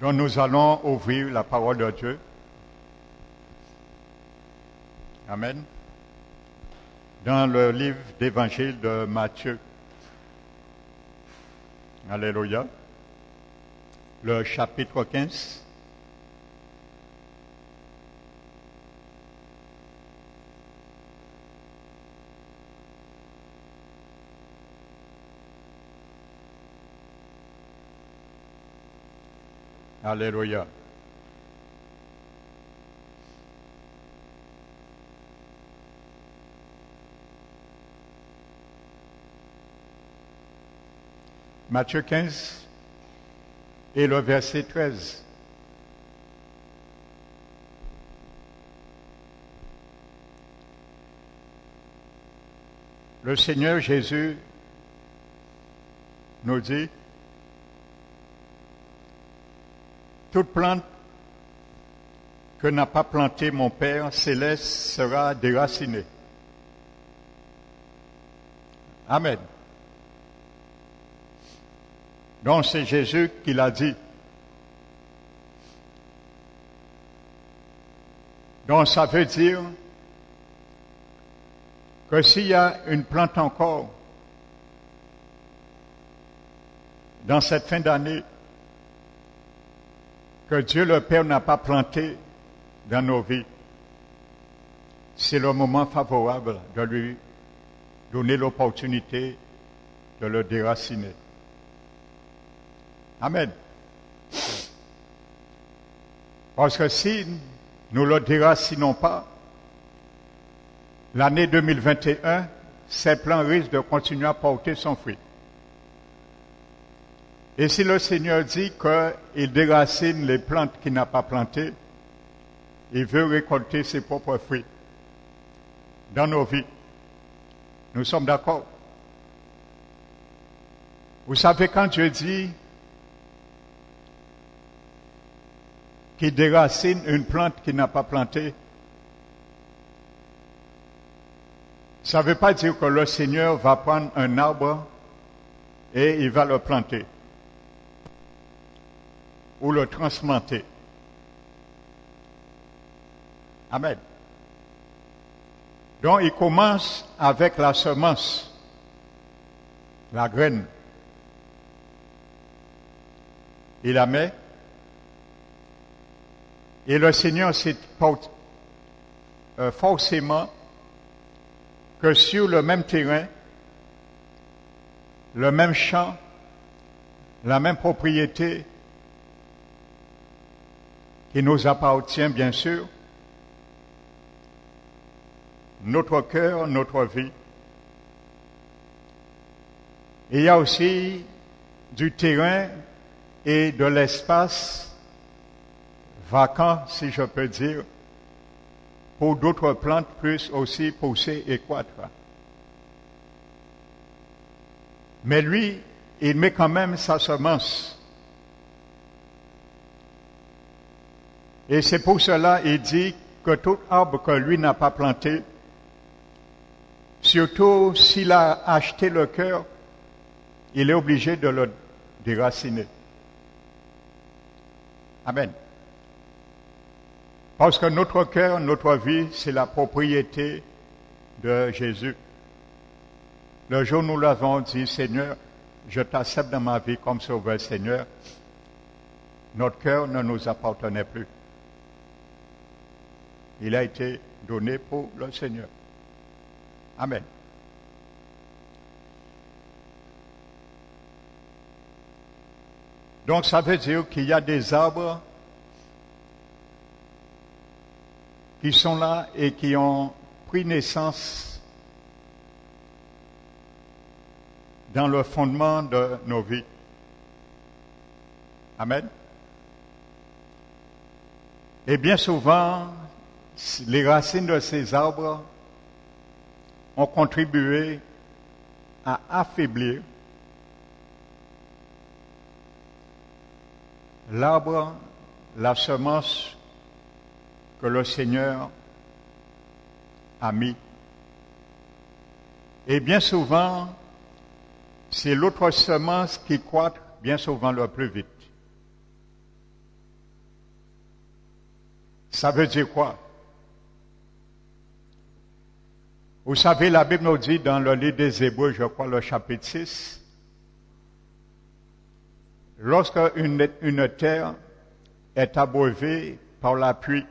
Donc nous allons ouvrir la parole de Dieu. Amen. Dans le livre d'évangile de Matthieu. Alléluia. Le chapitre 15. Alléluia. Matthieu 15 et le verset 13. Le Seigneur Jésus nous dit: toute plante que n'a pas plantée mon Père céleste sera déracinée. Amen. Donc c'est Jésus qui l'a dit. Donc ça veut dire que s'il y a une plante encore dans cette fin d'année que Dieu le Père n'a pas planté dans nos vies, c'est le moment favorable de lui donner l'opportunité de le déraciner. Amen. Parce que si nous ne le déracinons pas, l'année 2021, ces plants risquent de continuer à porter son fruit. Et si le Seigneur dit qu'il déracine les plantes qu'il n'a pas plantées, il veut récolter ses propres fruits dans nos vies. Nous sommes d'accord. Vous savez, quand Dieu dit qu'il déracine une plante qu'il n'a pas plantée, ça ne veut pas dire que le Seigneur va prendre un arbre et il va le planter ou le transplanter. Amen. Donc il commence avec la semence, la graine. Il la met. Et le Seigneur sait forcément que sur le même terrain, le même champ, la même propriété qui nous appartient bien sûr, notre cœur, notre vie. Il y a aussi du terrain et de l'espace vacant, si je peux dire, pour d'autres plantes puissent aussi pousser et croître. Mais lui, il met quand même sa semence. Et c'est pour cela qu'il dit que tout arbre que lui n'a pas planté, surtout s'il a acheté le cœur, il est obligé de le déraciner. Amen. Parce que notre cœur, notre vie, c'est la propriété de Jésus. Le jour où nous l'avons dit, Seigneur, je t'accepte dans ma vie comme sauveur, Seigneur, notre cœur ne nous appartenait plus. Il a été donné pour le Seigneur. Amen. Donc ça veut dire qu'il y a des arbres qui sont là et qui ont pris naissance dans le fondement de nos vies. Amen. Et bien souvent, les racines de ces arbres ont contribué à affaiblir l'arbre, la semence que le Seigneur a mis. Et bien souvent, c'est l'autre semence qui croît bien souvent le plus vite. Ça veut dire quoi? Vous savez, la Bible nous dit dans le livre des Hébreux, je crois, le chapitre 6, lorsque une terre est abreuvée par la pluie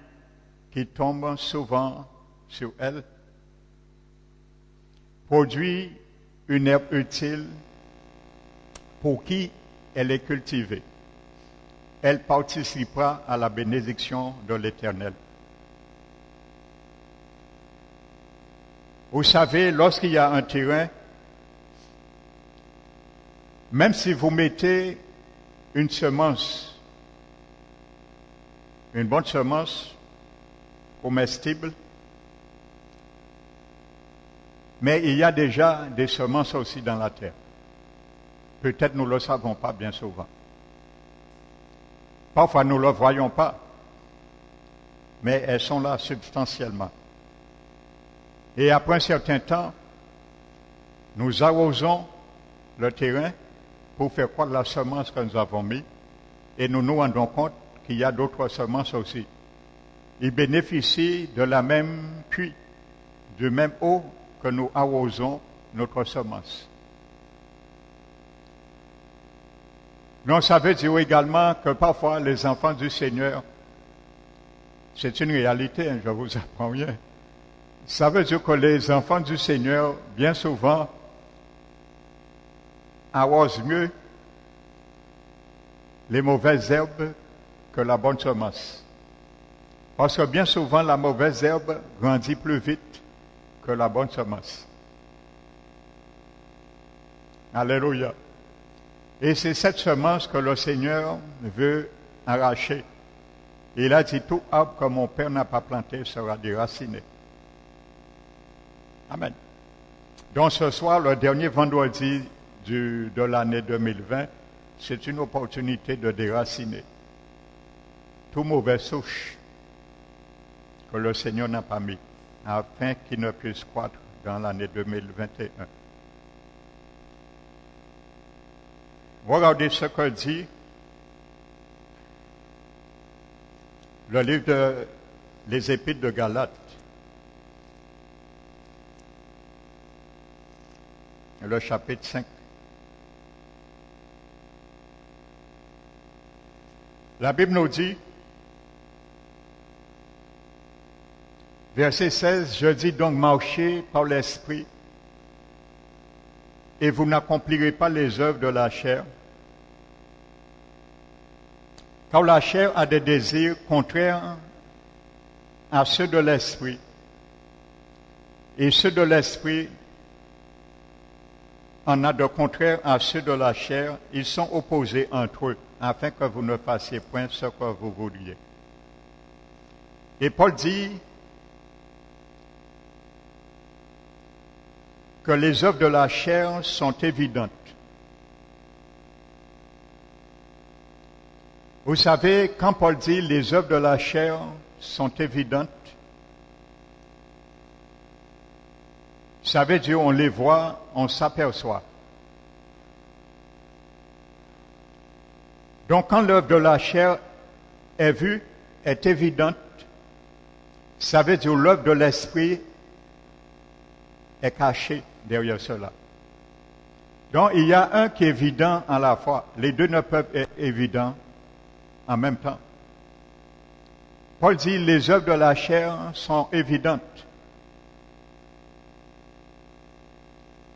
qui tombe souvent sur elle, produit une herbe utile pour qui elle est cultivée. Elle participera à la bénédiction de l'Éternel. Vous savez, lorsqu'il y a un terrain, même si vous mettez une semence, une bonne semence comestible, mais il y a déjà des semences aussi dans la terre. Peut-être nous ne le savons pas bien souvent. Parfois nous ne le voyons pas, mais elles sont là substantiellement. Et après un certain temps, nous arrosons le terrain pour faire croître la semence que nous avons mise et nous nous rendons compte qu'il y a d'autres semences aussi. Ils bénéficient de la même pluie, du même eau que nous arrosons notre semence. Donc ça veut dire également que parfois les enfants du Seigneur, c'est une réalité, hein, je vous apprends rien. Ça veut dire que les enfants du Seigneur, bien souvent, arrosent mieux les mauvaises herbes que la bonne semence. Parce que bien souvent, la mauvaise herbe grandit plus vite que la bonne semence. Alléluia. Et c'est cette semence que le Seigneur veut arracher. Il a dit, tout arbre que mon Père n'a pas planté sera déraciné. Amen. Donc ce soir, le dernier vendredi de l'année 2020, c'est une opportunité de déraciner toute mauvaise souche que le Seigneur n'a pas mis, afin qu'il ne puisse croître dans l'année 2021. Regardez ce que dit le livre des Épîtres de Galates. Le chapitre 5. La Bible nous dit, verset 16, « Je dis donc marchez par l'Esprit, et vous n'accomplirez pas les œuvres de la chair, car la chair a des désirs contraires à ceux de l'Esprit, et ceux de l'Esprit en a de contraire à ceux de la chair, ils sont opposés entre eux, afin que vous ne fassiez point ce que vous vouliez. » Et Paul dit que les œuvres de la chair sont évidentes. Vous savez, quand Paul dit les œuvres de la chair sont évidentes, ça veut dire on les voit, on s'aperçoit. Donc quand l'œuvre de la chair est vue, est évidente, ça veut dire l'œuvre de l'esprit est cachée derrière cela. Donc il y a un qui est évident à la fois. Les deux ne peuvent être évidents en même temps. Paul dit les œuvres de la chair sont évidentes.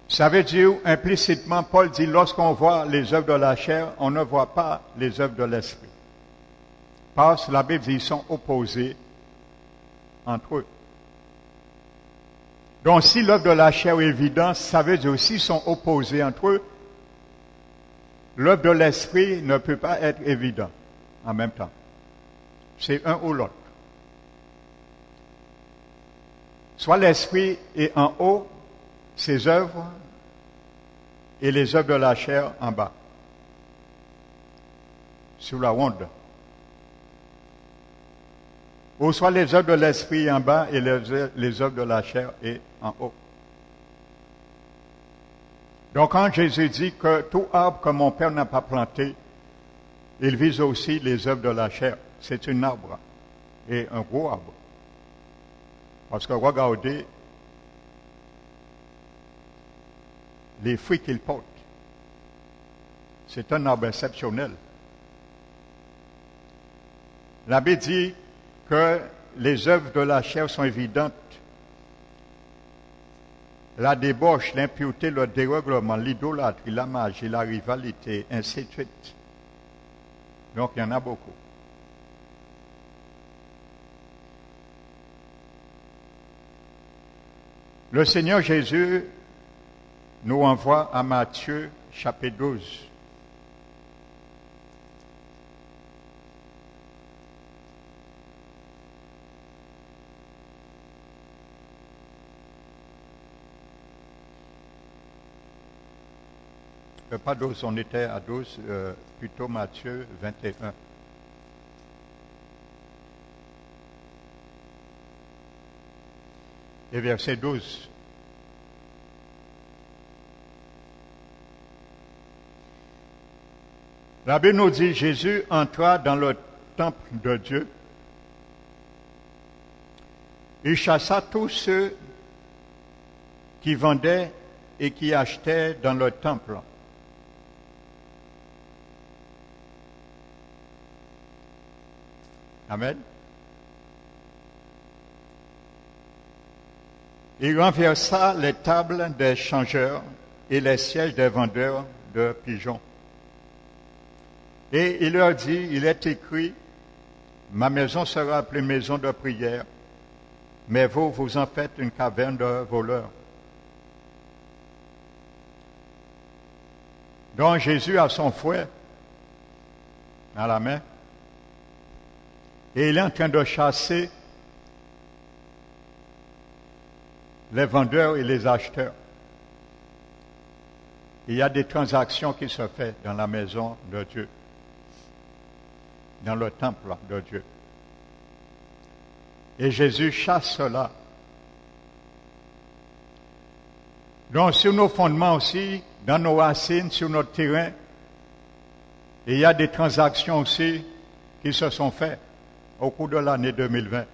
Ça veut dire implicitement, Paul dit lorsqu'on voit les œuvres de la chair, on ne voit pas les œuvres de l'esprit. Parce que la Bible dit ils sont opposés entre eux. Donc si l'œuvre de la chair est évidente, ça veut dire aussi ils sont opposés entre eux. L'œuvre de l'esprit ne peut pas être évidente en même temps. C'est un ou l'autre. Soit l'esprit est en haut, ses œuvres, et les œuvres de la chair en bas, sous la onde. Ou soit les œuvres de l'esprit en bas et les œuvres de la chair est en haut. Donc quand Jésus dit que tout arbre que mon Père n'a pas planté, il vise aussi les œuvres de la chair. C'est un arbre. et un gros arbre. Parce que regardez les fruits qu'il porte. C'est un arbre exceptionnel. La Bible dit que les œuvres de la chair sont évidentes. La débauche, l'impureté, le dérèglement, l'idolâtrie, la magie, la rivalité, ainsi de suite. Donc il y en a beaucoup. Le Seigneur Jésus nous envoie à Matthieu chapitre 12. Pas 12, on était à 12, plutôt Matthieu 21. Et verset 12. La Bible nous dit, Jésus entra dans le temple de Dieu. Il chassa tous ceux qui vendaient et qui achetaient dans le temple. Amen. Il renversa les tables des changeurs et les sièges des vendeurs de pigeons. Et il leur dit, il est écrit, ma maison sera appelée maison de prière, mais vous, vous en faites une caverne de voleurs. Donc Jésus a son fouet dans la main. Et il est en train de chasser les vendeurs et les acheteurs. Il y a des transactions qui se font dans la maison de Dieu, dans le temple de Dieu. Et Jésus chasse cela. Donc sur nos fondements aussi, dans nos racines, sur notre terrain, il y a des transactions aussi qui se sont faites au cours de l'année 2020.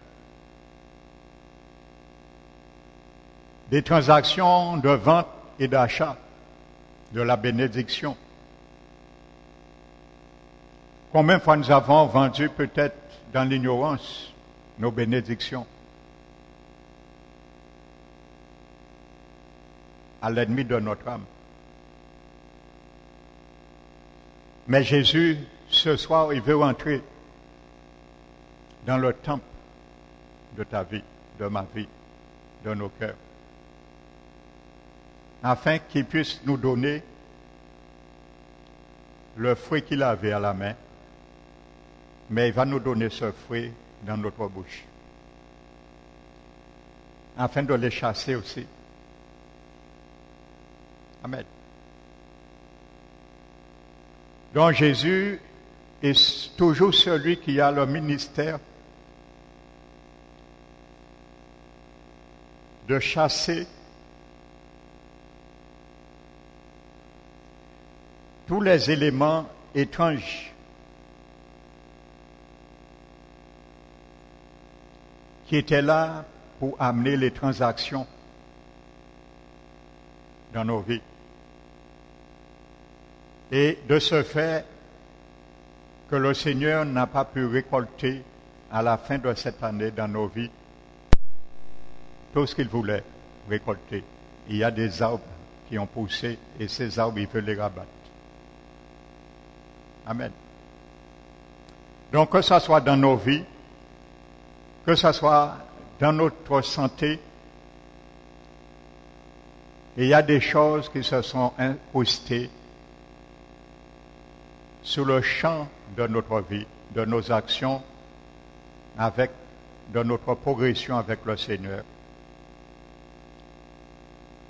Des transactions de vente et d'achat de la bénédiction. Combien de fois nous avons vendu peut-être dans l'ignorance nos bénédictions à l'ennemi de notre âme. Mais Jésus, ce soir, il veut entrer dans le temple de ta vie, de ma vie, de nos cœurs, afin qu'il puisse nous donner le fruit qu'il avait à la main, mais il va nous donner ce fruit dans notre bouche, afin de les chasser aussi. Amen. Donc Jésus est toujours celui qui a le ministère de chasser tous les éléments étranges qui étaient là pour amener les transactions dans nos vies. Et de ce fait que le Seigneur n'a pas pu récolter à la fin de cette année dans nos vies tout ce qu'il voulait récolter. Il y a des arbres qui ont poussé et ces arbres, il veut les rabattre. Amen. Donc que ce soit dans nos vies, que ce soit dans notre santé, il y a des choses qui se sont incrustées sur le champ de notre vie, de nos actions, de notre progression avec le Seigneur.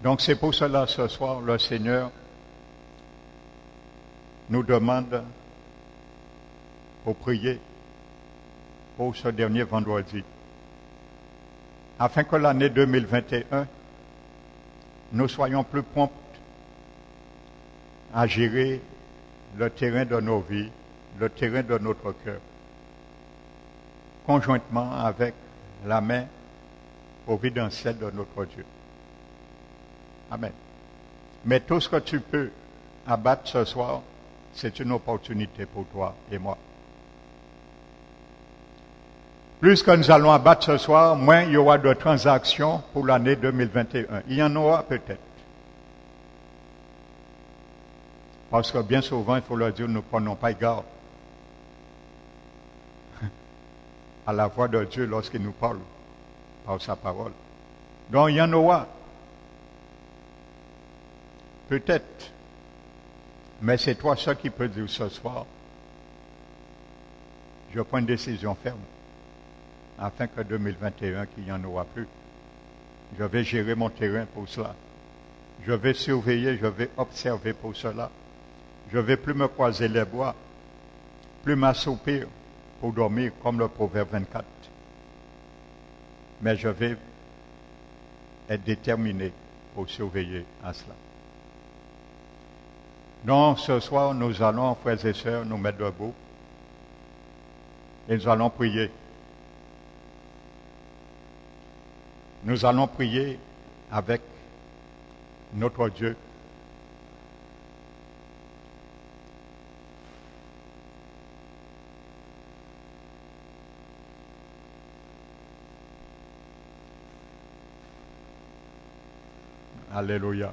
Donc c'est pour cela ce soir, le Seigneur nous demande pour prier pour ce dernier vendredi, afin que l'année 2021, nous soyons plus prompts à gérer le terrain de nos vies, le terrain de notre cœur. conjointement avec la main providentielle de notre Dieu. Amen. Mais tout ce que tu peux abattre ce soir, c'est une opportunité pour toi et moi. Plus que nous allons abattre ce soir, moins il y aura de transactions pour l'année 2021. Il y en aura peut-être. Parce que bien souvent, il faut leur dire, nous ne prenons pas garde à la voix de Dieu lorsqu'il nous parle par sa parole. Donc il y en aura. Peut-être. Mais c'est toi seul qui peux dire ce soir, je prends une décision ferme, afin que 2021, qu'il n'y en aura plus. Je vais gérer mon terrain pour cela. Je vais surveiller, je vais observer pour cela. Je ne vais plus me croiser les bois, plus m'assoupir pour dormir, comme le Proverbe 24. Mais je vais être déterminé pour surveiller à cela. Donc, ce soir, nous allons, frères et sœurs, nous mettre debout et nous allons prier. Nous allons prier avec notre Dieu. Alléluia.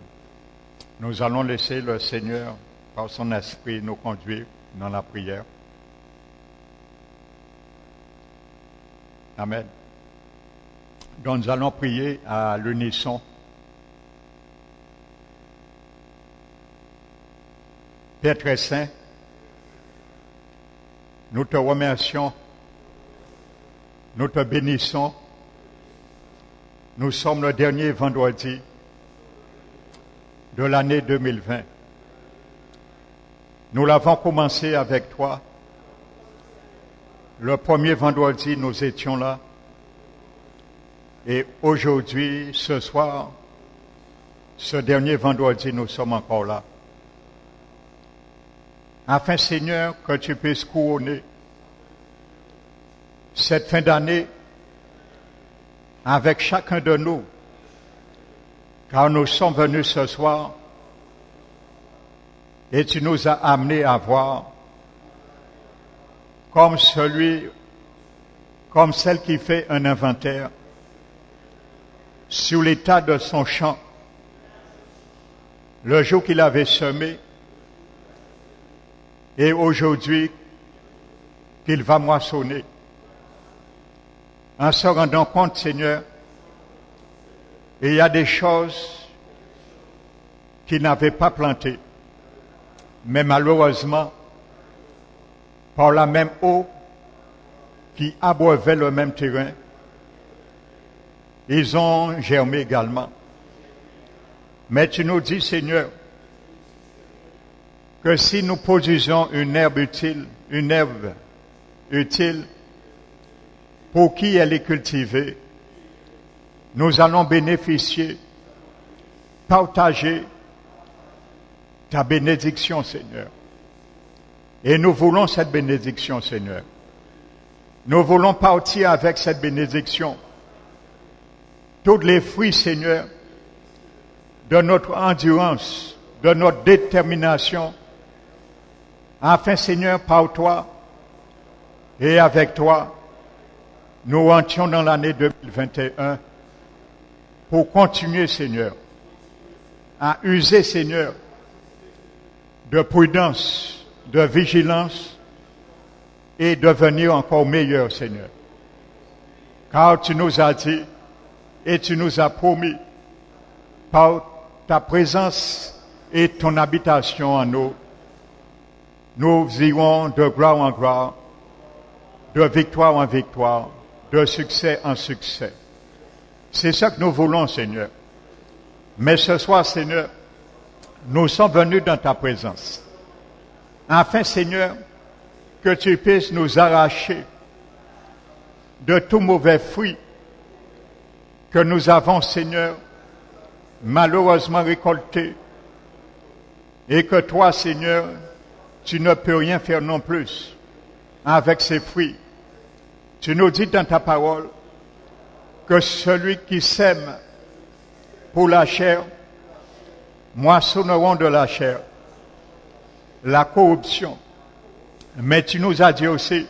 Nous allons laisser le Seigneur, par son esprit, nous conduire dans la prière. Amen. Donc nous allons prier à l'unisson. Père très saint, nous te remercions, nous te bénissons. Nous sommes le dernier vendredi de l'année 2020. Nous l'avons commencé avec toi. Le premier vendredi, nous étions là. Et aujourd'hui, ce soir, ce dernier vendredi, nous sommes encore là. Afin, Seigneur, que tu puisses couronner cette fin d'année avec chacun de nous, car nous sommes venus ce soir et tu nous as amenés à voir comme celle qui fait un inventaire sur l'état de son champ, le jour qu'il avait semé et aujourd'hui qu'il va moissonner. En se rendant compte, Seigneur, il y a des choses qu'il n'avait pas plantées, mais malheureusement, par la même eau qui abreuvait le même terrain, ils ont germé également. Mais tu nous dis, Seigneur, que si nous produisons une herbe utile, pour qui elle est cultivée, nous allons bénéficier, partager ta bénédiction, Seigneur. Et nous voulons cette bénédiction, Seigneur. Nous voulons partir avec cette bénédiction. Tous les fruits, Seigneur, de notre endurance, de notre détermination, afin, Seigneur, par toi et avec toi, nous entrions dans l'année 2021 pour continuer, Seigneur, à user, Seigneur, de prudence, de vigilance et devenir encore meilleur, Seigneur. Car tu nous as dit et tu nous as promis par ta présence et ton habitation en nous, nous irons de gloire en gloire, de victoire en victoire, de succès en succès. C'est ça que nous voulons, Seigneur. Mais ce soir, Seigneur, nous sommes venus dans ta présence. Afin, Seigneur, que tu puisses nous arracher de tout mauvais fruit que nous avons, Seigneur, malheureusement récolté. Et que toi, Seigneur, tu ne peux rien faire non plus avec ces fruits. Tu nous dis dans ta parole que celui qui sème pour la chair, moissonneront de la chair la corruption. Mais tu nous as dit aussi,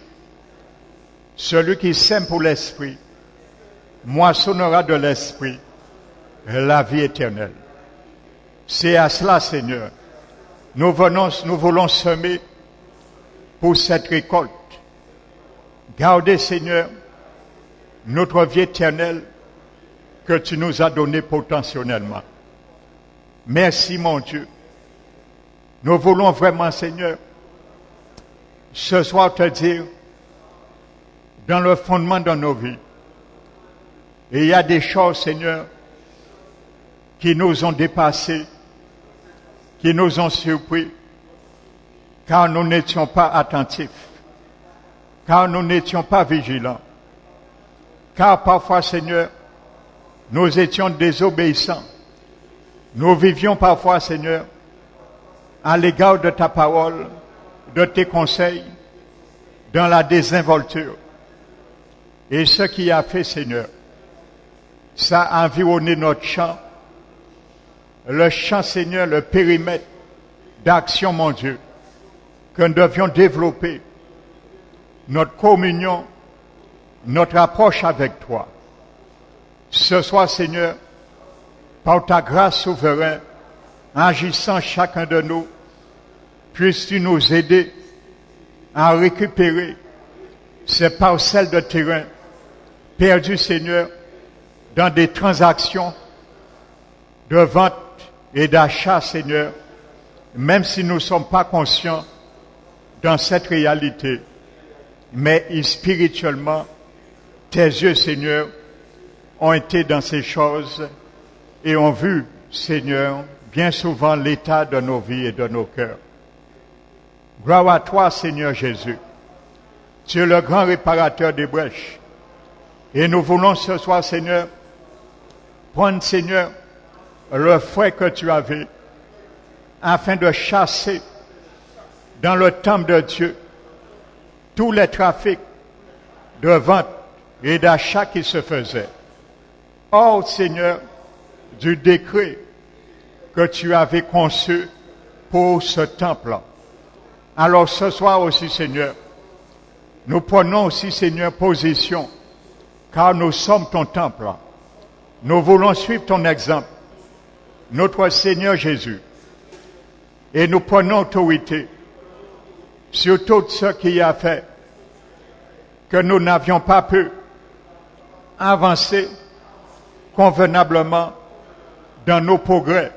celui qui sème pour l'esprit, moissonnera de l'esprit la vie éternelle. C'est à cela, Seigneur, nous voulons semer pour cette récolte. Gardez, Seigneur, notre vie éternelle que tu nous as donnée potentiellement. Merci, mon Dieu. Nous voulons vraiment, Seigneur, ce soir te dire, dans le fondement de nos vies, et il y a des choses, Seigneur, qui nous ont dépassés, qui nous ont surpris, car nous n'étions pas attentifs, car nous n'étions pas vigilants, car parfois, Seigneur, nous étions désobéissants. Nous vivions parfois, Seigneur, à l'égard de ta parole, de tes conseils, dans la désinvolture. Et ce qui a fait, Seigneur, ça a environné notre champ, le champ, Seigneur, le périmètre d'action, mon Dieu, que nous devions développer, notre communion, notre approche avec toi. Ce soir, Seigneur, par ta grâce souveraine, agissant chacun de nous, puisses-tu nous aider à récupérer ces parcelles de terrain perdues, Seigneur, dans des transactions de vente et d'achat, Seigneur, même si nous ne sommes pas conscients dans cette réalité. Mais spirituellement, tes yeux, Seigneur, ont été dans ces choses et ont vu, Seigneur, bien souvent l'état de nos vies et de nos cœurs. Gloire à toi, Seigneur Jésus. Tu es le grand réparateur des brèches. Et nous voulons ce soir, Seigneur, prendre, Seigneur, le fouet que tu avais, afin de chasser dans le temple de Dieu tous les trafics de vente et d'achat qui se faisaient. Or, Seigneur, du décret que tu avais conçu pour ce temple. Alors ce soir aussi, Seigneur, nous prenons aussi, Seigneur, position, car nous sommes ton temple. Nous voulons suivre ton exemple, notre Seigneur Jésus. Et nous prenons autorité sur tout ce qui a fait que nous n'avions pas pu avancer convenablement dans nos progrès.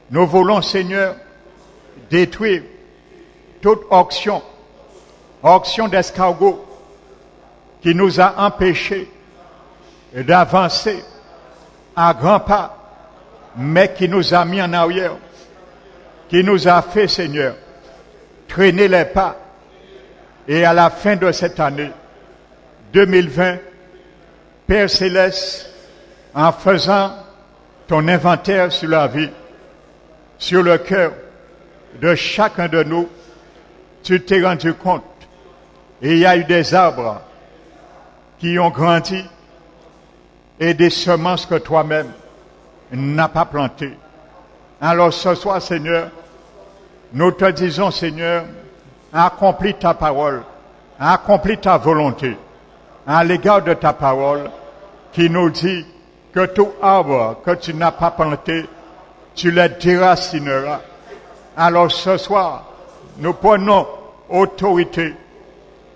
Nous voulons, Seigneur, détruire toute auction d'escargot qui nous a empêchés d'avancer à grands pas, mais qui nous a mis en arrière, qui nous a fait, Seigneur, traîner les pas. Et à la fin de cette année 2020, Père Céleste, en faisant ton inventaire sur la vie, sur le cœur de chacun de nous, tu t'es rendu compte. Et il y a eu des arbres qui ont grandi et des semences que toi-même n'as pas plantées. Alors ce soir, Seigneur, nous te disons, Seigneur, accomplis ta parole, accomplis ta volonté à l'égard de ta parole qui nous dit que tout arbre que tu n'as pas planté, tu le déracineras. Alors ce soir, nous prenons autorité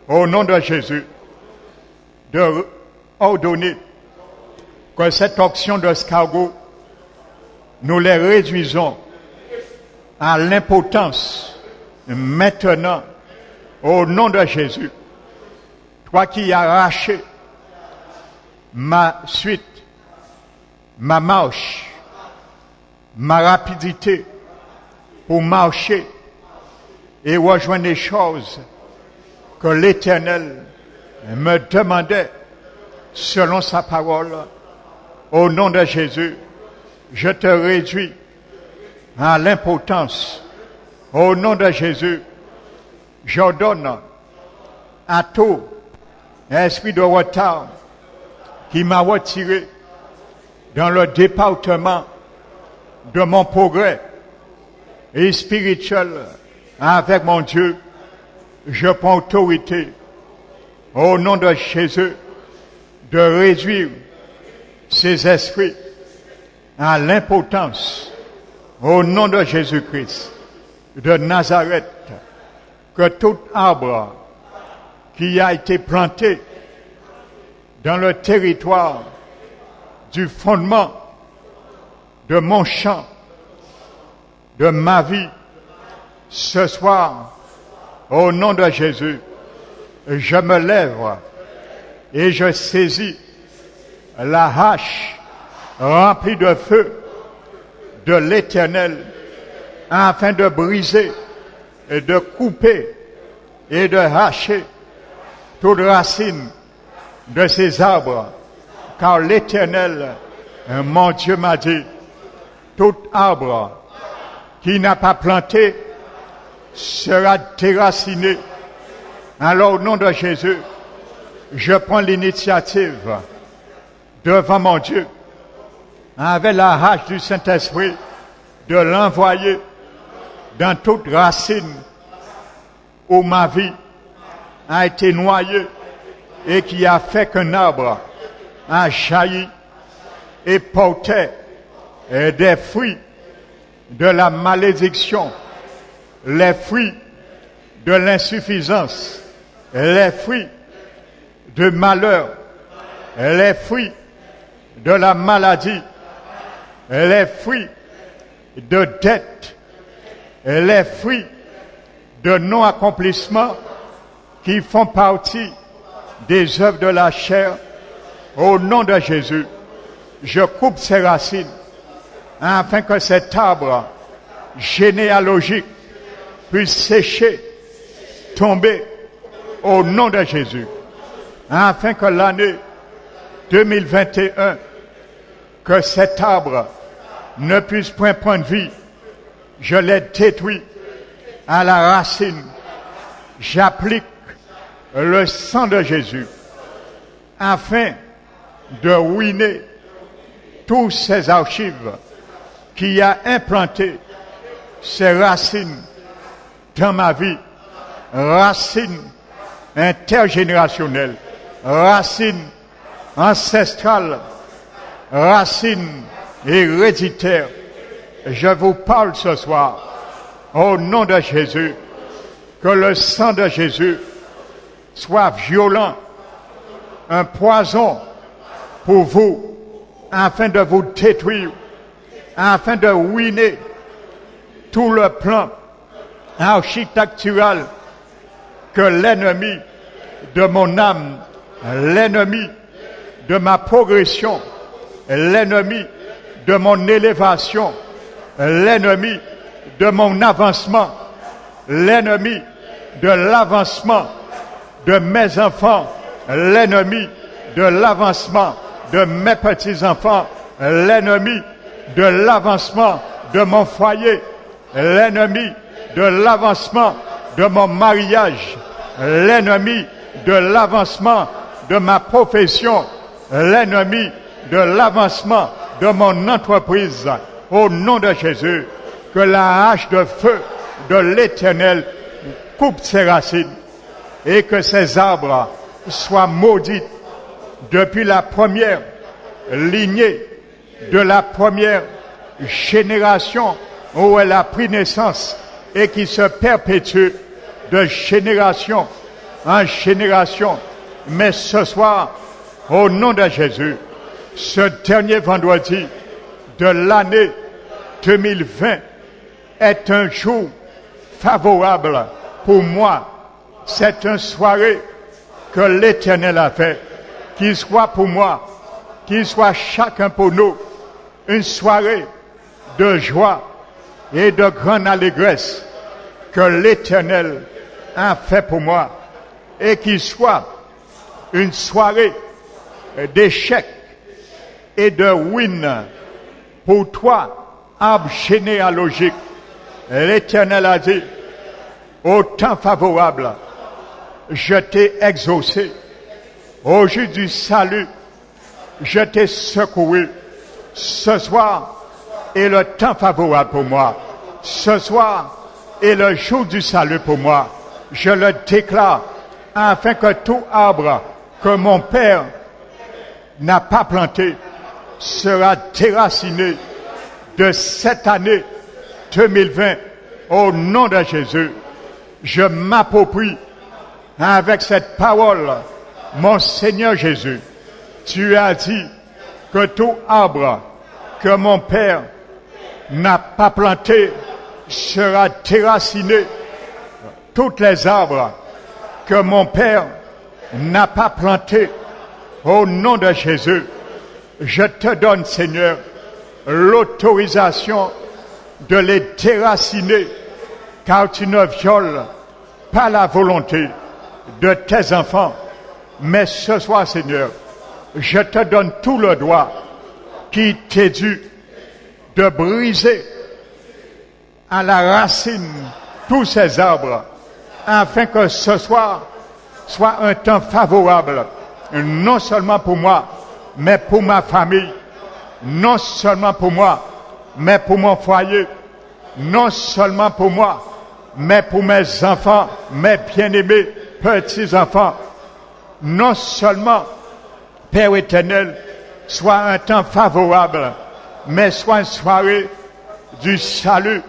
au nom de Jésus de ordonner que cette auction d'escargot, nous les réduisons à l'impotence maintenant au nom de Jésus. Toi qui as arraché ma suite, ma marche, ma rapidité pour marcher et rejoindre les choses que l'Éternel me demandait selon sa parole. Au nom de Jésus, je te réduis à l'impotence. Au nom de Jésus, j'ordonne à tout esprit de retard qui m'a retiré dans le département de mon progrès et spirituel avec mon Dieu, je prends autorité au nom de Jésus de réduire ces esprits à l'impotence au nom de Jésus-Christ de Nazareth, que tout arbre qui a été planté dans le territoire du fondement de mon champ, de ma vie, ce soir, au nom de Jésus, je me lève et je saisis la hache remplie de feu de l'Éternel afin de briser et de couper et de hacher toute racine de ces arbres, car l'Éternel, mon Dieu, m'a dit, tout arbre qui n'a pas planté sera déraciné. Alors, au nom de Jésus, je prends l'initiative devant mon Dieu, avec la hache du Saint-Esprit, de l'envoyer dans toute racine où ma vie a été noyée et qui a fait qu'un arbre a jailli et portait des fruits de la malédiction, les fruits de l'insuffisance, les fruits de malheur, les fruits de la maladie, les fruits de dette, les fruits de non-accomplissement qui font partie des œuvres de la chair. Au nom de Jésus, je coupe ces racines afin que cet arbre généalogique puisse sécher, tomber au nom de Jésus, afin que l'année 2021, que cet arbre ne puisse point prendre vie. Je l'ai détruit à la racine. J'applique le sang de Jésus afin de ruiner tous ces archives qui a implanté ces racines dans ma vie, racines intergénérationnelles, racines ancestrales, racines héréditaires. Je vous parle ce soir, au nom de Jésus, que le sang de Jésus soit violent, un poison pour vous, afin de vous détruire, afin de ruiner tout le plan architectural que l'ennemi de mon âme, l'ennemi de ma progression, l'ennemi de mon élévation, l'ennemi de mon avancement, l'ennemi de l'avancement de mes enfants, l'ennemi de l'avancement de mes petits-enfants, l'ennemi de l'avancement de mon foyer, l'ennemi de l'avancement de mon mariage, l'ennemi de l'avancement de ma profession, l'ennemi de l'avancement de mon entreprise. Au nom de Jésus, que la hache de feu de l'Éternel coupe ses racines et que ces arbres soient maudits depuis la première lignée de la première génération où elle a pris naissance et qui se perpétue de génération en génération. Mais ce soir, au nom de Jésus, ce dernier vendredi de l'année 2020 est un jour favorable pour moi. C'est une soirée que l'Éternel a fait, qu'il soit pour moi, qu'il soit chacun pour nous, une soirée de joie et de grande allégresse que l'Éternel a fait pour moi, et qu'il soit une soirée d'échec et de ruine pour toi, arbre généalogique. L'Éternel a dit, au temps favorable, je t'ai exaucé Au jour du salut, je t'ai secouru. Ce soir est le temps favorable pour moi. Ce soir est le jour du salut pour moi. Je le déclare afin que tout arbre que mon Père n'a pas planté sera déraciné de cette année 2020 au nom de Jésus. Je m'approprie avec cette parole, mon Seigneur Jésus. Tu as dit que tout arbre que mon Père n'a pas planté sera déraciné. Toutes les arbres que mon Père n'a pas plantés, au nom de Jésus, je te donne, Seigneur, l'autorisation de les déraciner, car tu ne violes pas la volonté de tes enfants. Mais ce soir, Seigneur, je te donne tout le droit qui t'est dû de briser à la racine tous ces arbres, afin que ce soir soit un temps favorable, non seulement pour moi, mais pour ma famille, non seulement pour moi, mais pour mon foyer, non seulement pour moi, mais pour mes enfants, mes bien-aimés petits-enfants. Non seulement, Père éternel, soit un temps favorable, mais soit une soirée du salut,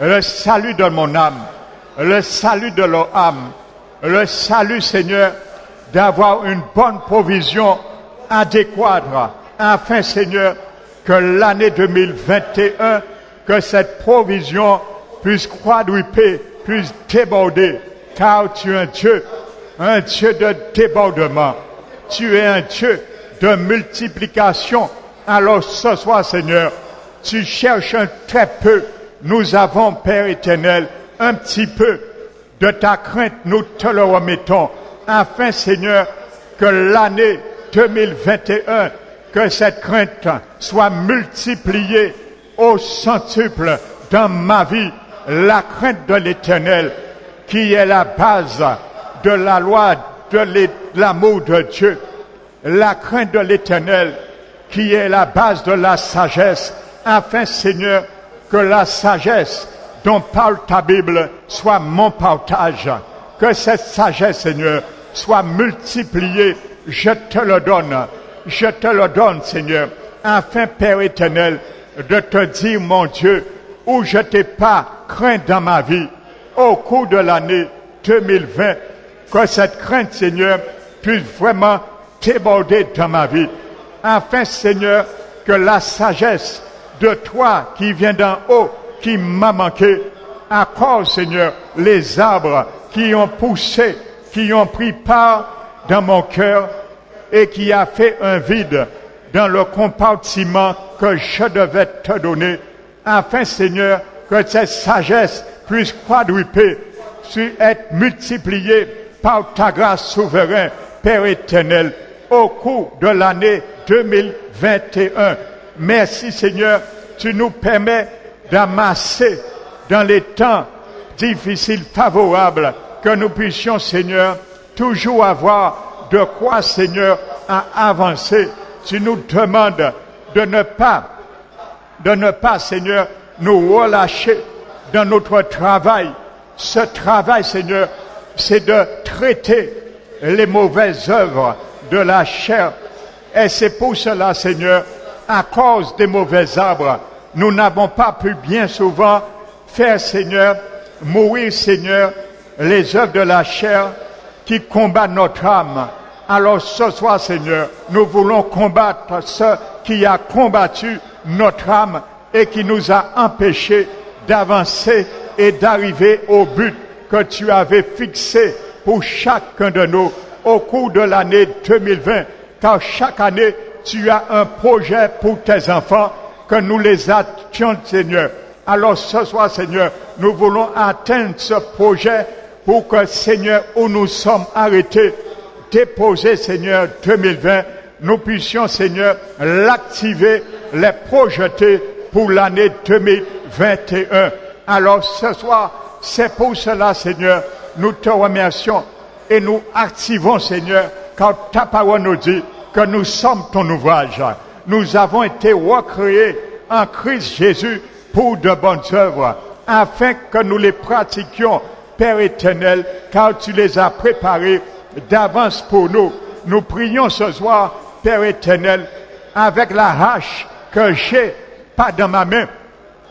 le salut de mon âme, le salut de leur âme, le salut, Seigneur, d'avoir une bonne provision adéquate, afin, Seigneur, que l'année 2021, que cette provision puisse quadruper, puisse déborder, car tu es un Dieu de débordement. Tu es un Dieu de multiplication. Alors ce soir, Seigneur, tu cherches un très peu. Nous avons, Père éternel, un petit peu de ta crainte, nous te le remettons, afin, Seigneur, que l'année 2021, que cette crainte soit multipliée au centuple dans ma vie, la crainte de l'Éternel, qui est la base de la loi de l'amour de Dieu, la crainte de l'Éternel, qui est la base de la sagesse, afin, Seigneur, que la sagesse dont parle ta Bible soit mon partage, que cette sagesse, Seigneur, soit multipliée. Je te le donne, Seigneur, afin, Père éternel, de te dire, mon Dieu, où je t'ai pas craint dans ma vie, au cours de l'année 2020, que cette crainte, Seigneur, puisse vraiment déborder dans ma vie, afin, Seigneur, que la sagesse de toi qui vient d'en haut, qui m'a manqué, accorde, Seigneur, les arbres qui ont poussé, qui ont pris part dans mon cœur et qui a fait un vide dans le compartiment que je devais te donner, afin, Seigneur, que cette sagesse puisse quadruper, être multipliée par ta grâce souveraine, Père éternel, au cours de l'année 2021. Merci, Seigneur, tu nous permets d'amasser dans les temps difficiles, favorables, que nous puissions, Seigneur, toujours avoir de quoi, Seigneur, à avancer. Tu nous demandes de ne pas, Seigneur, nous relâcher dans notre travail. Ce travail, Seigneur, c'est de traiter les mauvaises œuvres de la chair. Et c'est pour cela, Seigneur, à cause des mauvais arbres, nous n'avons pas pu bien souvent faire, Seigneur, mourir, Seigneur, les œuvres de la chair qui combattent notre âme. Alors ce soir, Seigneur, nous voulons combattre ce qui a combattu notre âme et qui nous a empêchés d'avancer et d'arriver au but que tu avais fixé pour chacun de nous au cours de l'année 2020. Car chaque année, tu as un projet pour tes enfants, que nous les attendions, Seigneur. Alors ce soir, Seigneur, nous voulons atteindre ce projet pour que, Seigneur, où nous sommes arrêtés, déposer, Seigneur, 2020, nous puissions, Seigneur, l'activer, les projeter pour l'année 2021. Alors ce soir, c'est pour cela, Seigneur, nous te remercions et nous activons, Seigneur, car ta parole nous dit que nous sommes ton ouvrage. Nous avons été recréés en Christ Jésus pour de bonnes œuvres, afin que nous les pratiquions, Père éternel, car tu les as préparés d'avance pour nous. Nous prions ce soir, Père éternel, avec la hache que j'ai, pas dans ma main,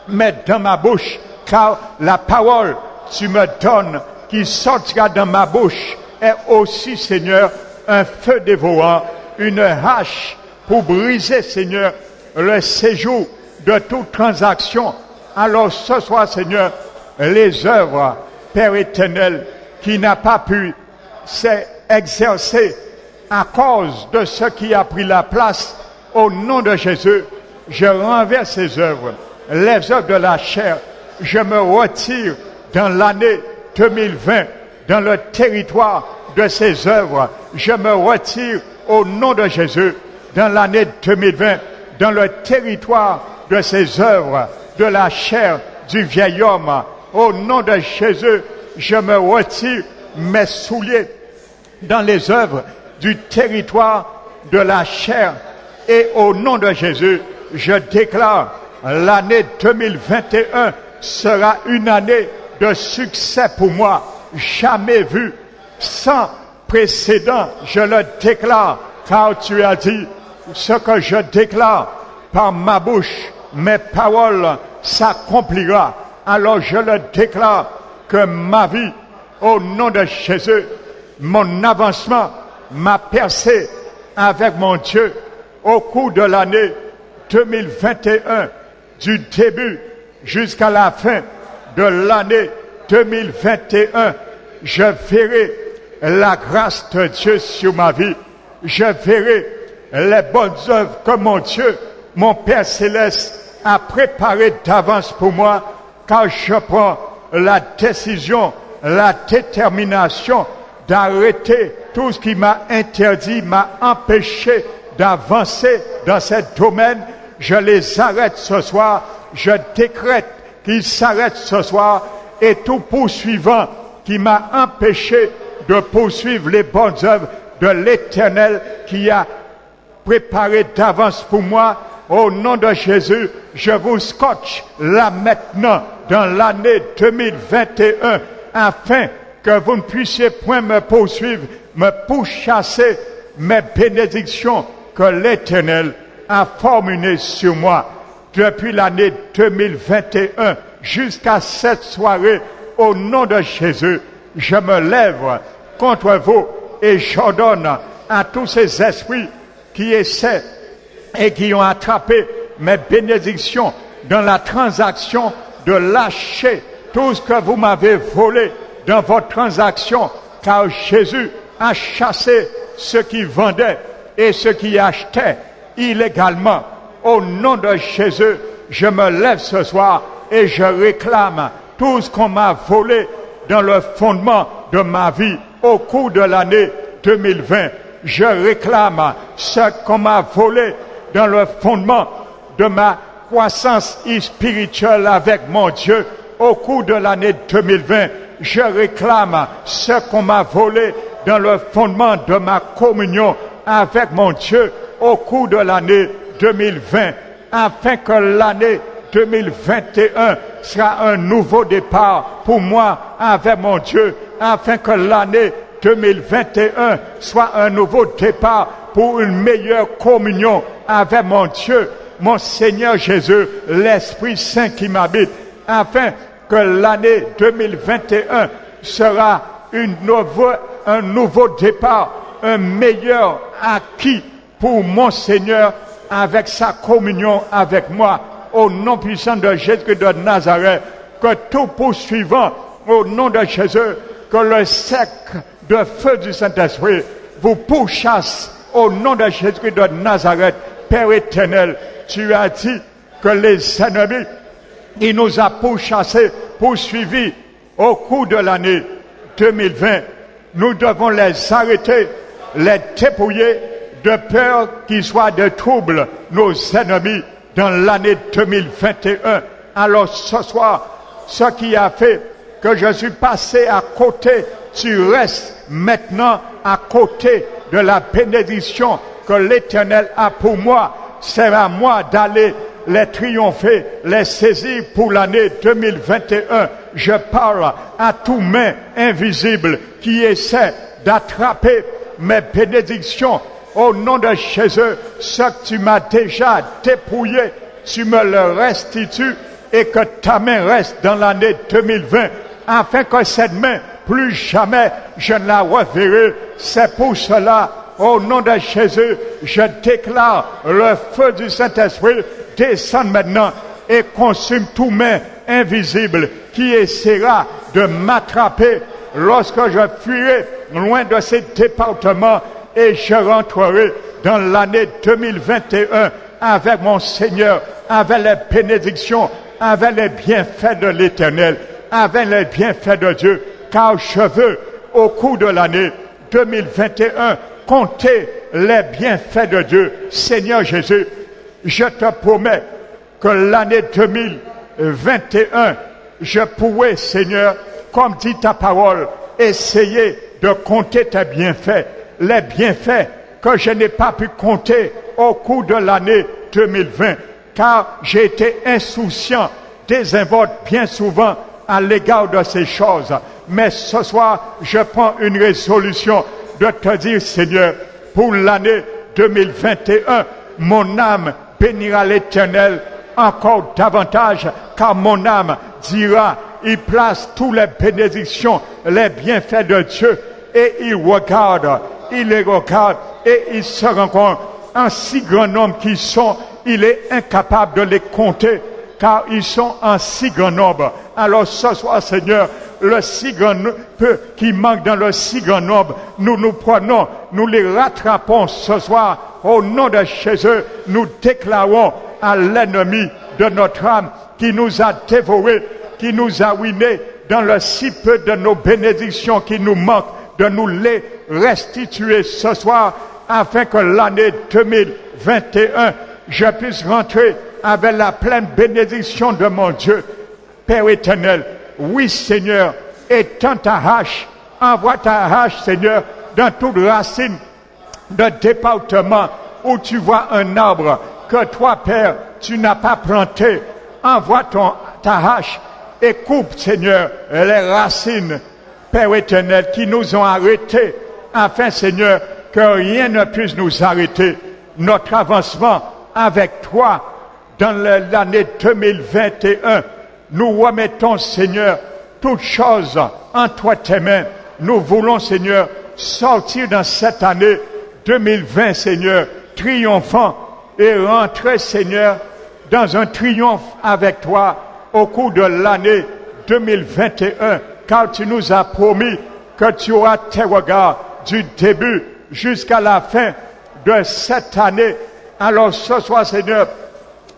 mais dans ma bouche, car la parole tu me donnes qui sortira dans ma bouche est aussi, Seigneur, un feu dévorant, une hache pour briser, Seigneur, le séjour de toute transaction. Alors ce soir, Seigneur, les œuvres, Père éternel, qui n'a pas pu s'exercer à cause de ce qui a pris la place, au nom de Jésus, je renverse ces œuvres, les œuvres de la chair. Je me retire dans l'année 2020, dans le territoire de ces œuvres. Je me retire au nom de Jésus dans l'année 2020, dans le territoire de ces œuvres, de la chair du vieil homme. Au nom de Jésus, je me retire mes souliers dans les œuvres du territoire de la chair. Et au nom de Jésus, je déclare l'année 2021 sera une année de succès pour moi, jamais vu, sans précédent. Je le déclare, car tu as dit ce que je déclare par ma bouche, mes paroles s'accomplira. Alors je le déclare que ma vie, au nom de Jésus, mon avancement, ma percée avec mon Dieu au cours de l'année 2021, du début jusqu'à la fin de l'année 2021, je verrai la grâce de Dieu sur ma vie. Je verrai les bonnes œuvres que mon Dieu, mon Père Céleste, a préparées d'avance pour moi, car je prends la décision, la détermination d'arrêter tout ce qui m'a interdit, m'a empêché d'avancer dans ce domaine. Je les arrête ce soir. Je décrète qu'ils s'arrêtent ce soir, et tout poursuivant qui m'a empêché de poursuivre les bonnes œuvres de l'Éternel qui a préparé d'avance pour moi, au nom de Jésus, je vous scotche là maintenant dans l'année 2021, afin que vous ne puissiez point me poursuivre, me pourchasser mes bénédictions que l'Éternel a formulées sur moi. Depuis l'année 2021 jusqu'à cette soirée, au nom de Jésus, je me lève contre vous et j'ordonne à tous ces esprits qui essaient et qui ont attrapé mes bénédictions dans la transaction de lâcher tout ce que vous m'avez volé dans votre transaction, car Jésus a chassé ceux qui vendaient et ceux qui achetaient illégalement. Au nom de Jésus, je me lève ce soir et je réclame tout ce qu'on m'a volé dans le fondement de ma vie au cours de l'année 2020. Je réclame ce qu'on m'a volé dans le fondement de ma croissance spirituelle avec mon Dieu au cours de l'année 2020. Je réclame ce qu'on m'a volé dans le fondement de ma communion avec mon Dieu au cours de l'année 2020, afin que l'année 2021 sera un nouveau départ pour moi avec mon Dieu, afin que l'année 2021 soit un nouveau départ pour une meilleure communion avec mon Dieu, mon Seigneur Jésus, l'Esprit Saint qui m'habite, afin que l'année 2021 sera un nouveau départ, un meilleur acquis pour mon Seigneur avec sa communion avec moi. Au nom puissant de Jésus de Nazareth, que tout poursuivant au nom de Jésus, que le sec de feu du Saint-Esprit vous pourchasse au nom de Jésus de Nazareth. Père éternel, tu as dit que les ennemis, il nous a pourchassés, poursuivis au cours de l'année 2020. Nous devons les arrêter, les dépouiller de peur qu'il soit de troubles, nos ennemis, dans l'année 2021. Alors ce soir, ce qui a fait que je suis passé à côté, tu restes maintenant à côté de la bénédiction que l'Éternel a pour moi. C'est à moi d'aller les triompher, les saisir pour l'année 2021. Je parle à tous mains invisibles qui essaient d'attraper mes bénédictions. Au nom de Jésus, ce que tu m'as déjà dépouillé, tu me le restitues et que ta main reste dans l'année 2020, afin que cette main, plus jamais, je ne la reverrai. C'est pour cela, au nom de Jésus, je déclare le feu du Saint-Esprit descendre maintenant et consume tout main invisible qui essaiera de m'attraper lorsque je fuirai loin de ces départements et je rentrerai dans l'année 2021 avec mon Seigneur, avec les bénédictions, avec les bienfaits de l'Éternel, avec les bienfaits de Dieu, car je veux, au cours de l'année 2021, compter les bienfaits de Dieu. Seigneur Jésus, je te promets que l'année 2021, je pourrai, Seigneur, comme dit ta parole, essayer de compter tes bienfaits, les bienfaits que je n'ai pas pu compter au cours de l'année 2020, car j'ai été insouciant, désinvolte bien souvent à l'égard de ces choses. Mais ce soir, je prends une résolution de te dire, Seigneur, pour l'année 2021, mon âme bénira l'Éternel encore davantage, car mon âme dira, il place toutes les bénédictions, les bienfaits de Dieu, et il regarde, il les regarde, et il se rend compte, en si grand nombre qu'ils sont, il est incapable de les compter, car ils sont en si grand nombre. Alors ce soir, Seigneur, le si grand peu qui manque dans le si grand nombre, nous prenons, nous les rattrapons ce soir. Au nom de Jésus, nous déclarons à l'ennemi de notre âme qui nous a dévorés, qui nous a ruinés dans le si peu de nos bénédictions qui nous manquent, de nous les restituer ce soir, afin que l'année 2021, je puisse rentrer avec la pleine bénédiction de mon Dieu. Père éternel, oui Seigneur, étends ta hache, envoie ta hache Seigneur, dans toute racine de département où tu vois un arbre que toi Père, tu n'as pas planté. Envoie ta hache et coupe Seigneur les racines, Père éternel, qui nous ont arrêtés, afin Seigneur, que rien ne puisse nous arrêter. Notre avancement avec toi dans l'année 2021, nous remettons, Seigneur, toutes choses entre tes mains. Nous voulons, Seigneur, sortir dans cette année 2020, Seigneur, triomphant et rentrer, Seigneur, dans un triomphe avec toi au cours de l'année 2021, car tu nous as promis que tu auras tes regards du début jusqu'à la fin de cette année. Alors ce soir, Seigneur,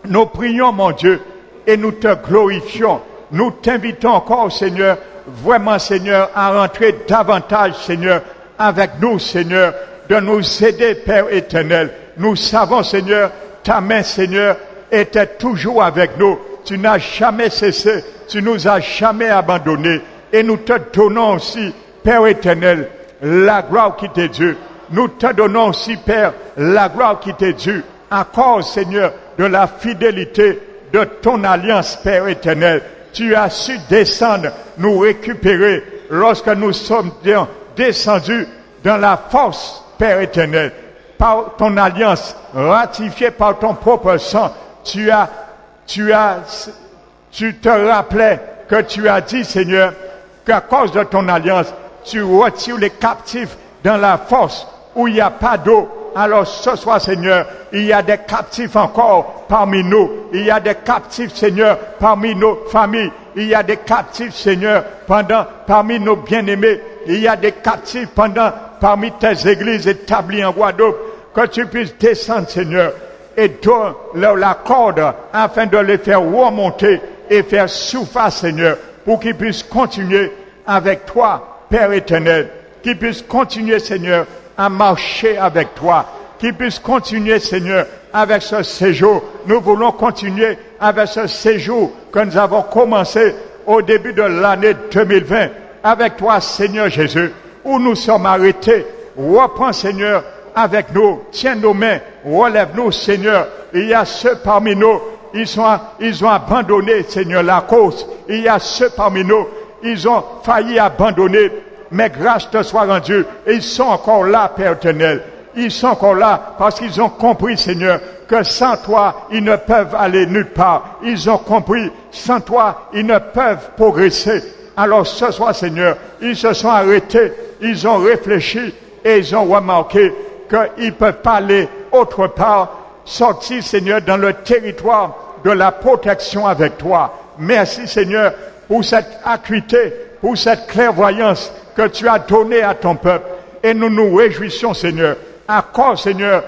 nous prions, mon Dieu, et nous te glorifions. Nous t'invitons encore, Seigneur, vraiment, Seigneur, à rentrer davantage, Seigneur, avec nous, Seigneur, de nous aider, Père éternel. Nous savons, Seigneur, ta main, Seigneur, était toujours avec nous. Tu n'as jamais cessé, tu nous as jamais abandonnés. Et nous te donnons aussi, Père éternel, la gloire qui t'est due. Nous te donnons aussi, Père, la gloire qui t'est due. À cause, Seigneur, de la fidélité de ton alliance, Père éternel. Tu as su descendre, nous récupérer lorsque nous sommes descendus dans la force, Père éternel. Par ton alliance, ratifiée par ton propre sang, tu te rappelais que tu as dit, Seigneur, qu'à cause de ton alliance, tu retires les captifs dans la force où il n'y a pas d'eau. Alors ce soir, Seigneur, il y a des captifs encore parmi nous. Il y a des captifs, Seigneur, parmi nos familles. Il y a des captifs, Seigneur, parmi nos bien-aimés. Il y a des captifs parmi tes églises établies en Guadeloupe. Que tu puisses descendre, Seigneur, et donner la corde afin de les faire remonter et faire surface, Seigneur, pour qu'ils puissent continuer avec toi, Père éternel. Qu'ils puissent continuer, Seigneur, à marcher avec toi, qui puisse continuer, Seigneur, avec ce séjour. Nous voulons continuer avec ce séjour que nous avons commencé au début de l'année 2020, avec toi, Seigneur Jésus, où nous sommes arrêtés. reprends, Seigneur, avec nous, tiens nos mains, relève-nous, Seigneur. Il y a ceux parmi nous, ils ont abandonné, Seigneur, la cause. Il y a ceux parmi nous, ils ont failli abandonner, mais grâce te soit rendue. Ils sont encore là, Père éternel. Ils sont encore là parce qu'ils ont compris, Seigneur, que sans toi, ils ne peuvent aller nulle part. Ils ont compris, sans toi, ils ne peuvent progresser. Alors ce soir, Seigneur, ils se sont arrêtés, ils ont réfléchi et ils ont remarqué qu'ils ne peuvent pas aller autre part, sortir, Seigneur, dans le territoire de la protection avec toi. Merci, Seigneur, pour cette acuité, pour cette clairvoyance que tu as donnée à ton peuple. Et nous nous réjouissons, Seigneur, à cause, Seigneur,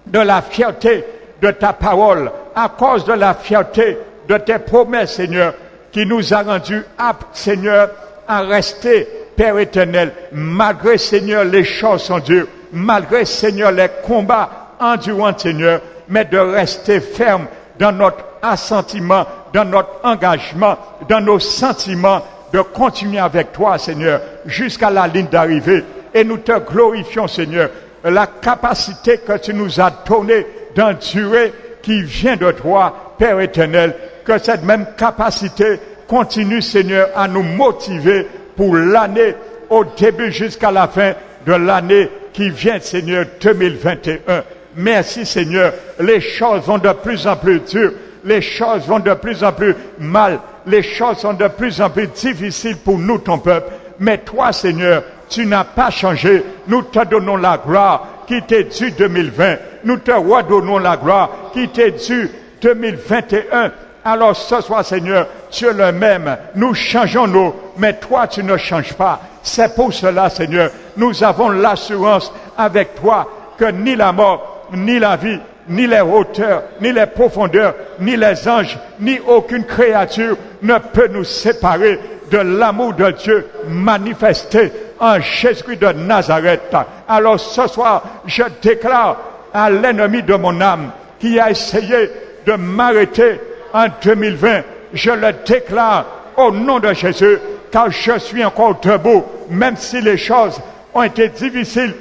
de la fierté de ta parole, à cause de la fierté de tes promesses, Seigneur, qui nous a rendus aptes, Seigneur, à rester, Père éternel, malgré, Seigneur, les choses sont dures, malgré, Seigneur, les combats endurants, Seigneur, mais de rester ferme dans notre assentiment, dans notre engagement, dans nos sentiments, de continuer avec toi, Seigneur, jusqu'à la ligne d'arrivée. Et nous te glorifions, Seigneur, la capacité que tu nous as donnée d'endurer qui vient de toi, Père éternel, que cette même capacité continue, Seigneur, à nous motiver pour l'année, au début jusqu'à la fin de l'année qui vient, Seigneur, 2021. Merci, Seigneur. Les choses vont de plus en plus dures. Les choses vont de plus en plus mal. Les choses sont de plus en plus difficiles pour nous, ton peuple. Mais toi, Seigneur, tu n'as pas changé. Nous te donnons la gloire qui t'est due 2020. Nous te redonnons la gloire qui t'est due 2021. Alors ce soir, Seigneur, tu es le même. Nous changeons nous, mais toi, tu ne changes pas. C'est pour cela, Seigneur, nous avons l'assurance avec toi que ni la mort, ni la vie, ni les hauteurs, ni les profondeurs, ni les anges, ni aucune créature ne peut nous séparer de l'amour de Dieu manifesté en Jésus-Christ de Nazareth. Alors ce soir, je déclare à l'ennemi de mon âme qui a essayé de m'arrêter en 2020, je le déclare au nom de Jésus, car je suis encore debout, même si les choses ont été difficiles,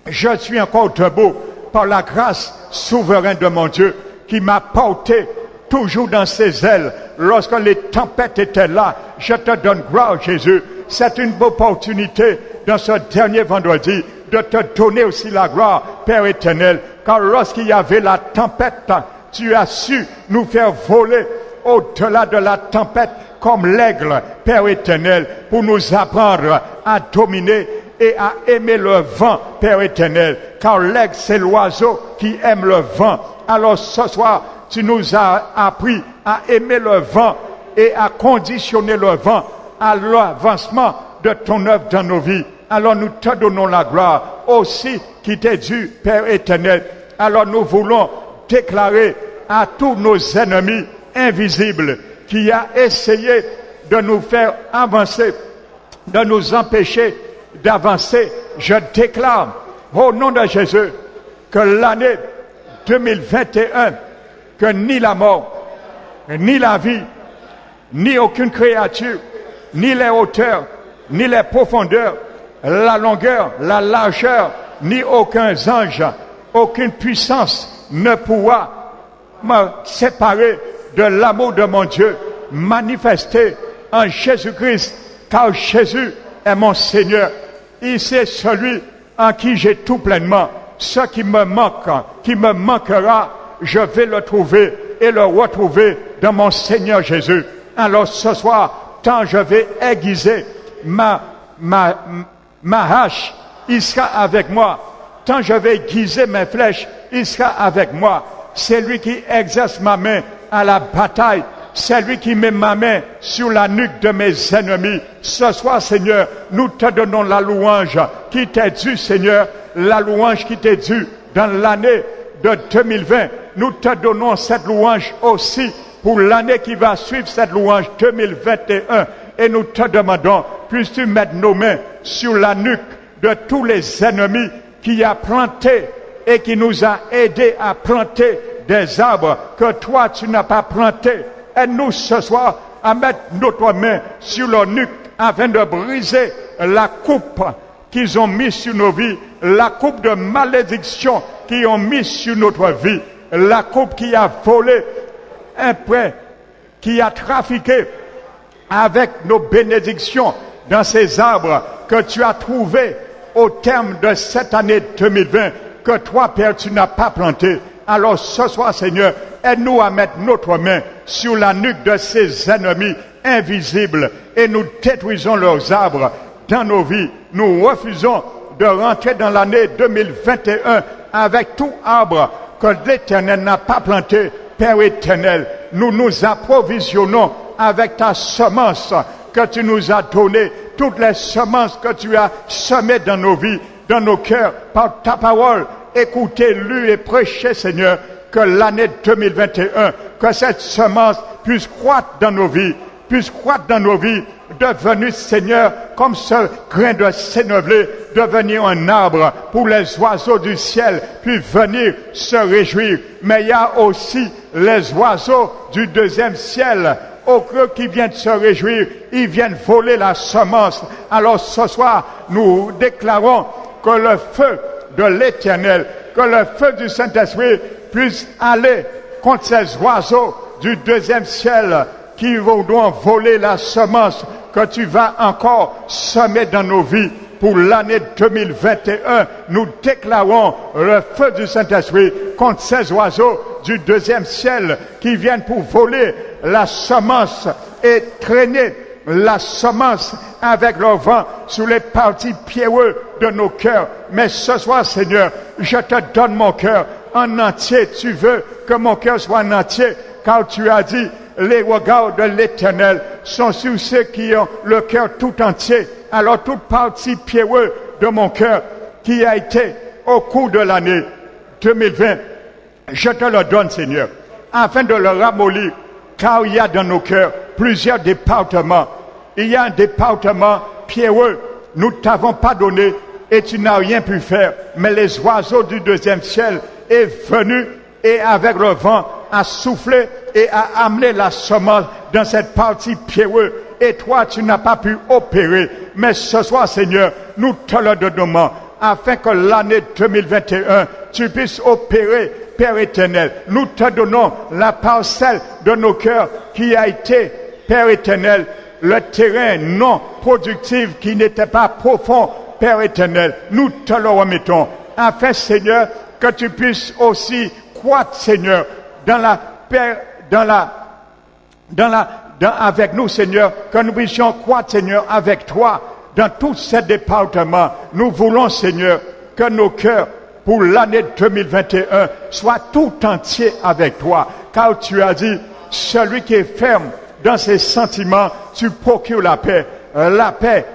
je suis encore debout par la grâce souveraine de mon Dieu qui m'a porté toujours dans ses ailes. Lorsque les tempêtes étaient là, je te donne gloire, Jésus. C'est une opportunité dans ce dernier vendredi de te donner aussi la gloire, Père éternel, car lorsqu'il y avait la tempête, tu as su nous faire voler au-delà de la tempête comme l'aigle, Père éternel, pour nous apprendre à dominer et à aimer le vent, Père éternel, car l'aigle, c'est l'oiseau qui aime le vent. Alors ce soir, tu nous as appris à aimer le vent et à conditionner le vent à l'avancement de ton œuvre dans nos vies. Alors nous te donnons la gloire aussi qui t'est due, Père éternel. Alors nous voulons déclarer à tous nos ennemis invisibles qui a essayé de nous faire avancer, de nous empêcher d'avancer, je déclare au nom de Jésus que l'année 2021, que ni la mort, ni la vie, ni aucune créature, ni les hauteurs, ni les profondeurs, la longueur, la largeur, ni aucun ange, aucune puissance ne pourra me séparer de l'amour de mon Dieu manifesté en Jésus-Christ, car Jésus est mon Seigneur. Il c'est celui en qui j'ai tout pleinement. Ce qui me manque, qui me manquera, je vais le trouver et le retrouver dans mon Seigneur Jésus. Alors ce soir, tant je vais aiguiser ma hache, il sera avec moi. Tant je vais aiguiser mes flèches, il sera avec moi. C'est lui qui exerce ma main à la bataille. C'est lui qui met ma main sur la nuque de mes ennemis. Ce soir, Seigneur, nous te donnons la louange qui t'est due, Seigneur, la louange qui t'est due dans l'année de 2020. Nous te donnons cette louange aussi pour l'année qui va suivre, cette louange 2021. Et nous te demandons, puisses-tu mettre nos mains sur la nuque de tous les ennemis qui a planté et qui nous a aidés à planter des arbres que toi tu n'as pas plantés. Aide-nous ce soir à mettre notre main sur leur nuque afin de briser la coupe qu'ils ont mis sur nos vies, la coupe de malédiction qu'ils ont mis sur notre vie, la coupe qui a volé un prêt, qui a trafiqué avec nos bénédictions dans ces arbres que tu as trouvés au terme de cette année 2020, que toi, Père, tu n'as pas planté. Alors ce soir, Seigneur, aide-nous à mettre notre main sur la nuque de ces ennemis invisibles et nous détruisons leurs arbres dans nos vies. Nous refusons de rentrer dans l'année 2021 avec tout arbre que l'Éternel n'a pas planté. Père éternel, nous nous approvisionnons avec ta semence que tu nous as donnée, toutes les semences que tu as semées dans nos vies, dans nos cœurs, par ta parole. Écoutez, lue et prêchez, Seigneur, que l'année 2021, que cette semence puisse croître dans nos vies, devenu, Seigneur, comme ce grain de sénévé, devenir un arbre pour les oiseaux du ciel, puis venir se réjouir. Mais il y a aussi les oiseaux du deuxième ciel, au creux qui viennent se réjouir, ils viennent voler la semence. Alors ce soir, nous déclarons que le feu de l'Éternel, que le feu du Saint-Esprit puisse aller contre ces oiseaux du deuxième ciel qui voudront voler la semence que tu vas encore semer dans nos vies. Pour l'année 2021, nous déclarons le feu du Saint-Esprit contre ces oiseaux du deuxième ciel qui viennent pour voler la semence et traîner la semence avec leur vent sur les parties pierreuses de nos cœurs. Mais ce soir, Seigneur, je te donne mon cœur en entier. Tu veux que mon cœur soit en entier, car tu as dit, les regards de l'Éternel sont sur ceux qui ont le cœur tout entier. Alors toute partie pierreuse de mon cœur qui a été au cours de l'année 2020, je te le donne, Seigneur, afin de le ramollir, car il y a dans nos cœurs plusieurs départements. Il y a un département pierreux, nous ne t'avons pas donné et tu n'as rien pu faire. Mais les oiseaux du deuxième ciel est venu et avec le vent a soufflé et a amené la semence dans cette partie pierreuse. Et toi, tu n'as pas pu opérer. Mais ce soir, Seigneur, nous te le donnons afin que l'année 2021, tu puisses opérer, Père éternel. Nous te donnons la parcelle de nos cœurs qui a été, Père éternel, le terrain non productif qui n'était pas profond, Père éternel. Nous te le remettons afin, Seigneur, que tu puisses aussi croître, Seigneur, avec nous, Seigneur, que nous puissions croître, Seigneur, avec toi, dans tous ces départements. Nous voulons, Seigneur, que nos cœurs, pour l'année 2021, soient tout entiers avec toi. Car tu as dit, celui qui est ferme dans ses sentiments, tu procures la paix. La paix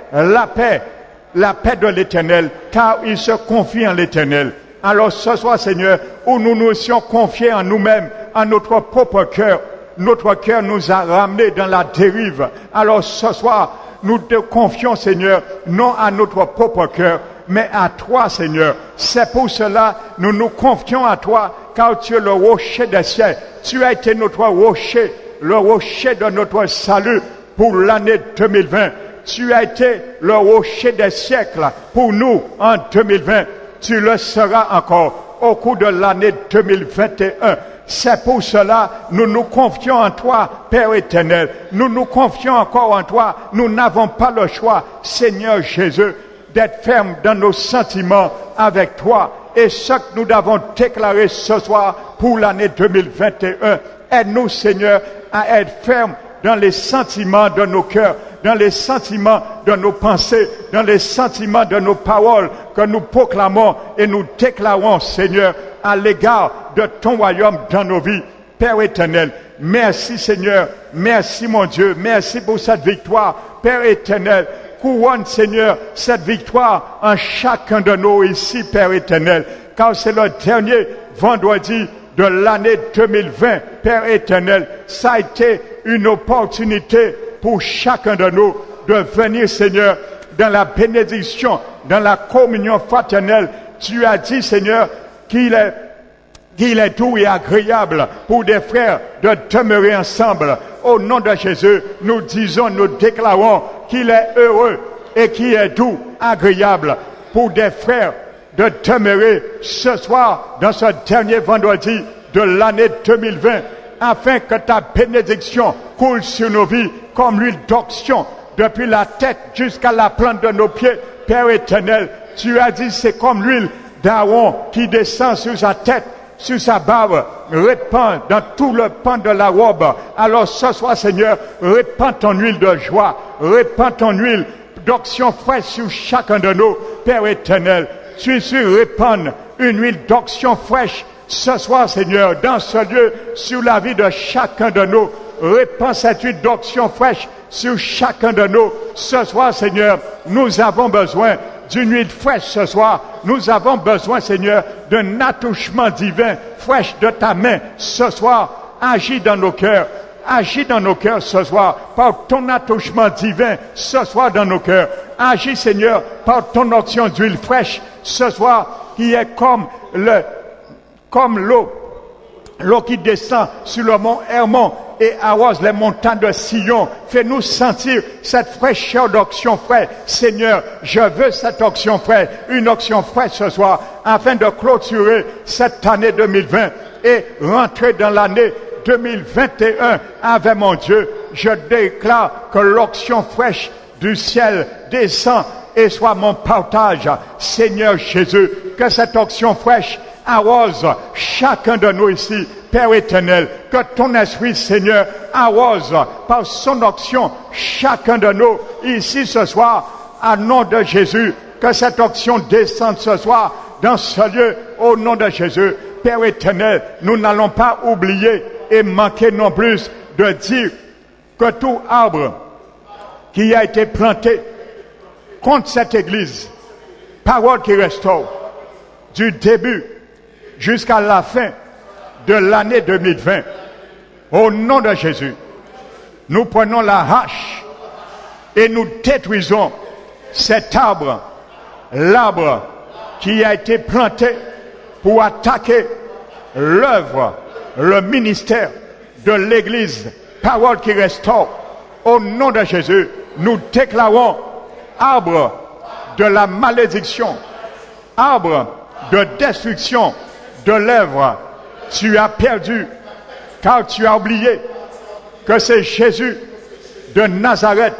de l'Éternel, car il se confie en l'Éternel. Alors ce soir, Seigneur, où nous nous sommes confiés en nous-mêmes, en notre propre cœur, notre cœur nous a ramenés dans la dérive. Alors ce soir, nous te confions, Seigneur, non à notre propre cœur, mais à toi, Seigneur. C'est pour cela nous nous confions à toi, car tu es le rocher des cieux. Tu as été notre rocher, le rocher de notre salut pour l'année 2020. Tu as été le rocher des siècles pour nous en 2020. Tu le seras encore au cours de l'année 2021. C'est pour cela nous nous confions en toi, Père éternel. Nous nous confions encore en toi. Nous n'avons pas le choix, Seigneur Jésus, d'être fermes dans nos sentiments avec toi. Et ce que nous avons déclaré ce soir pour l'année 2021, aide-nous, Seigneur, à être fermes dans les sentiments de nos cœurs, dans les sentiments de nos pensées, dans les sentiments de nos paroles que nous proclamons et nous déclarons, Seigneur, à l'égard de ton royaume dans nos vies. Père éternel, merci Seigneur, merci mon Dieu, merci pour cette victoire. Père éternel, couronne Seigneur cette victoire en chacun de nous ici, Père éternel, car c'est le dernier vendredi de l'année 2020, Père éternel. Ça a été une opportunité pour chacun de nous de venir, Seigneur, dans la bénédiction, dans la communion fraternelle. Tu as dit, Seigneur, qu'il est doux et agréable pour des frères de demeurer ensemble. Au nom de Jésus, nous disons, nous déclarons qu'il est heureux et qui est doux, agréable pour des frères de demeurer ce soir dans ce dernier vendredi de l'année 2020 afin que ta bénédiction coule sur nos vies comme l'huile d'onction depuis la tête jusqu'à la plante de nos pieds. Père éternel, tu as dit c'est comme l'huile d'Aaron qui descend sur sa tête, sur sa barbe, répand dans tout le pan de la robe. Alors ce soir, Seigneur, répands ton huile de joie, répands ton huile d'onction fraîche sur chacun de nous. Père éternel, tu répandre une huile d'onction fraîche ce soir, Seigneur, dans ce lieu, sur la vie de chacun de nous. Répands cette huile d'onction fraîche sur chacun de nous. Ce soir, Seigneur, nous avons besoin d'une huile fraîche ce soir. Nous avons besoin, Seigneur, d'un attouchement divin fraîche de ta main ce soir. Agis dans nos cœurs. Agis dans nos cœurs ce soir par ton attouchement divin ce soir dans nos cœurs. Agis, Seigneur, par ton onction d'huile fraîche ce soir qui est comme l'eau qui descend sur le mont Hermon et arrose les montagnes de Sion. Fais-nous sentir cette fraîcheur d'onction fraîche. Seigneur, je veux cette onction fraîche, une onction fraîche ce soir, afin de clôturer cette année 2020 et rentrer dans l'année 2021 avec mon Dieu. Je déclare que l'onction fraîche du ciel descend et soit mon partage. Seigneur Jésus, que cette onction fraîche arrose chacun de nous ici, Père éternel, que ton esprit, Seigneur, arrose par son onction chacun de nous ici ce soir, au nom de Jésus, que cette onction descende ce soir dans ce lieu, au nom de Jésus. Père éternel, nous n'allons pas oublier et manquer non plus de dire que tout arbre qui a été planté contre cette église, parole qui restaure, du début jusqu'à la fin de l'année 2020. Au nom de Jésus, nous prenons la hache et nous détruisons cet arbre, l'arbre qui a été planté pour attaquer l'œuvre, le ministère de l'Église, parole qui restaure. Au nom de Jésus, nous déclarons arbre de la malédiction, arbre de destruction de l'œuvre. Tu as perdu, car tu as oublié que c'est Jésus de Nazareth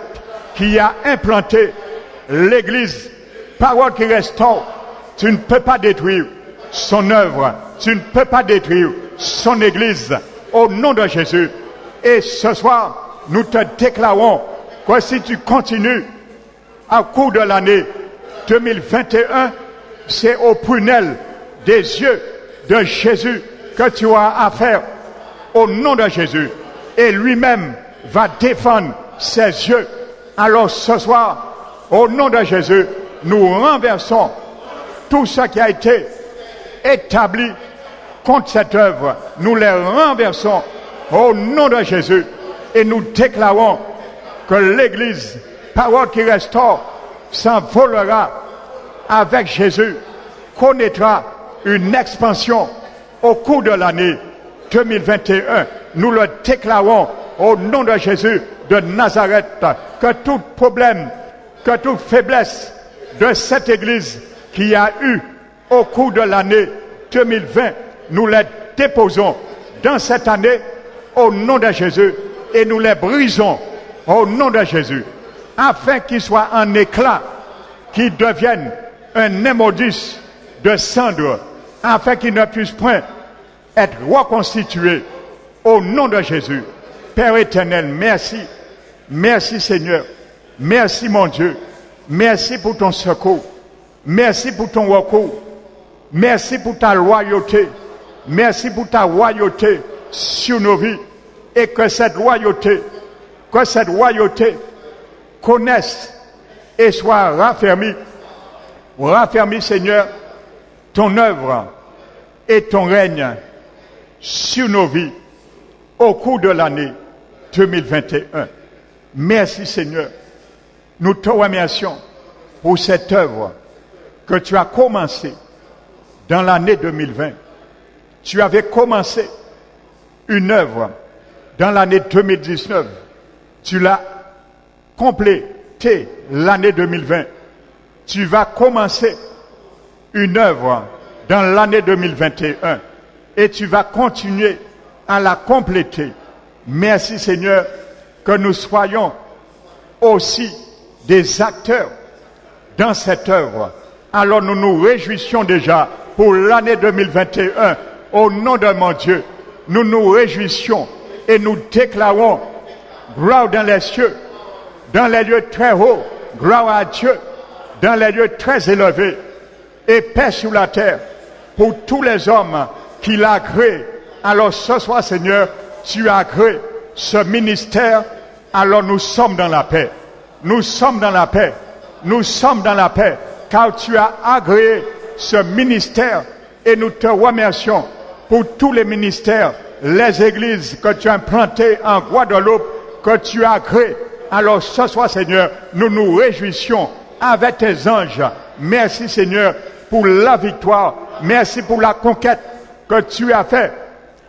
qui a implanté l'Église, parole qui restaure. Tu ne peux pas détruire son œuvre, tu ne peux pas détruire son Église, au nom de Jésus. Et ce soir, nous te déclarons que si tu continues au cours de l'année 2021, c'est aux prunelles des yeux de Jésus que tu as affaire, au nom de Jésus. Et lui-même va défendre ses yeux. Alors ce soir, au nom de Jésus, nous renversons tout ce qui a été établi contre cette œuvre. Nous les renversons au nom de Jésus. Et nous déclarons que l'Église, parole qui restaure, s'envolera avec Jésus, connaîtra une expansion au cours de l'année 2021. Nous le déclarons au nom de Jésus de Nazareth, que tout problème, que toute faiblesse de cette Église qui a eu au cours de l'année 2020, nous les déposons dans cette année au nom de Jésus et nous les brisons au nom de Jésus, afin qu'ils soient en éclat, qu'ils deviennent un émodus de cendres, afin qu'ils ne puissent point être reconstitués au nom de Jésus. Père éternel, merci. Merci Seigneur. Merci mon Dieu. Merci pour ton secours. Merci pour ton recours. Merci pour ta loyauté. Merci pour ta royauté sur nos vies. Et que cette royauté connaisse et soit raffermie. Raffermie Seigneur ton œuvre et ton règne sur nos vies au cours de l'année 2021. Merci Seigneur. Nous te remercions pour cette œuvre que tu as commencée dans l'année 2020. Tu avais commencé une œuvre dans l'année 2019. Tu l'as complétée quitter l'année 2020, tu vas commencer une œuvre dans l'année 2021 et tu vas continuer à la compléter. Merci Seigneur que nous soyons aussi des acteurs dans cette œuvre. Alors nous nous réjouissons déjà pour l'année 2021. Au nom de mon Dieu, nous nous réjouissons et nous déclarons gloire dans les cieux, dans les lieux très hauts, gloire à Dieu, dans les lieux très élevés, et paix sur la terre pour tous les hommes qu'il a créés. Alors ce soir, Seigneur, tu as créé ce ministère, alors nous sommes dans la paix. Nous sommes dans la paix. Nous sommes dans la paix, car tu as agréé ce ministère et nous te remercions pour tous les ministères, les églises que tu as implantées en Guadeloupe, que tu as créées. Alors ce soir, Seigneur, nous nous réjouissions avec tes anges. Merci, Seigneur, pour la victoire. Merci pour la conquête que tu as faite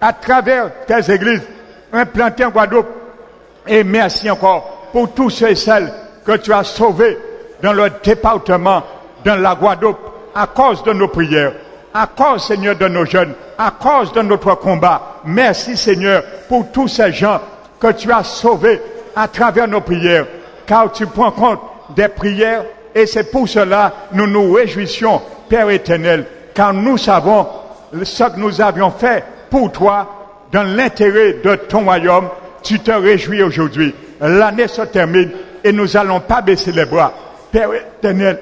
à travers tes églises implantées en Guadeloupe. Et merci encore pour tous ceux et celles que tu as sauvés dans le département, dans la Guadeloupe, à cause de nos prières, à cause, Seigneur, de nos jeunes, à cause de notre combat. Merci, Seigneur, pour tous ces gens que tu as sauvés à travers nos prières, car tu prends compte des prières et c'est pour cela que nous nous réjouissons, Père éternel, car nous savons ce que nous avions fait pour toi dans l'intérêt de ton royaume. Tu te réjouis aujourd'hui. L'année se termine et nous n'allons pas baisser les bras. Père éternel,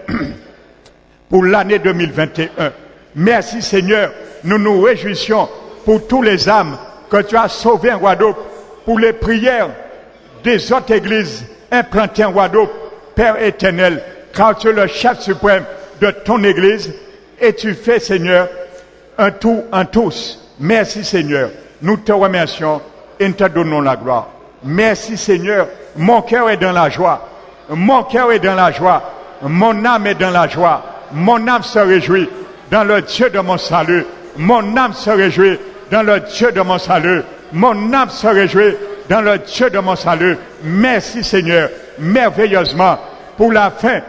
pour l'année 2021. Merci Seigneur, nous nous réjouissons pour tous les âmes que tu as sauvées en Guadeloupe, pour les prières des autres églises implantées en Guadeloupe. Père éternel, car tu es le chef suprême de ton église et tu fais Seigneur un tout en tous. Merci Seigneur, nous te remercions et nous te donnons la gloire. Merci Seigneur, mon cœur est dans la joie. Mon cœur est dans la joie. Mon âme est dans la joie. Mon âme se réjouit dans le Dieu de mon salut. Mon âme se réjouit dans le Dieu de mon salut. Mon âme se réjouit dans le Dieu de mon salut. Merci Seigneur, merveilleusement, pour la fin,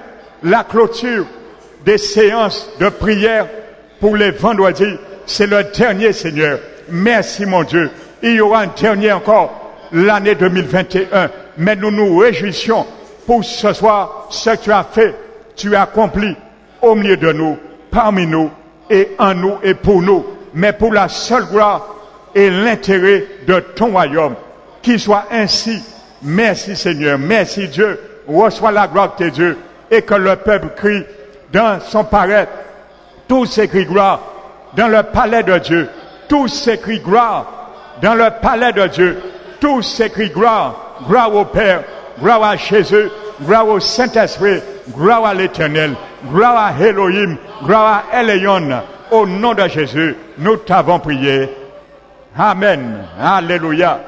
la clôture des séances de prière pour les vendredis. C'est le dernier Seigneur. Merci mon Dieu. Il y aura un dernier encore l'année 2021. Mais nous nous réjouissons pour ce soir, ce que tu as fait, tu as accompli au milieu de nous, parmi nous, et en nous et pour nous, mais pour la seule gloire et l'intérêt de ton royaume. Qu'il soit ainsi. Merci Seigneur, merci Dieu. Reçois la gloire de Dieu et que le peuple crie dans son paraître. Tous ces cris gloire dans le palais de Dieu. Tous ces cris gloire dans le palais de Dieu. Tous ces cris gloire. Gloire au Père, gloire à Jésus, gloire au Saint-Esprit, gloire à l'Éternel, gloire à Elohim, gloire à Elion. Au nom de Jésus, nous t'avons prié. Amen. Alléluia.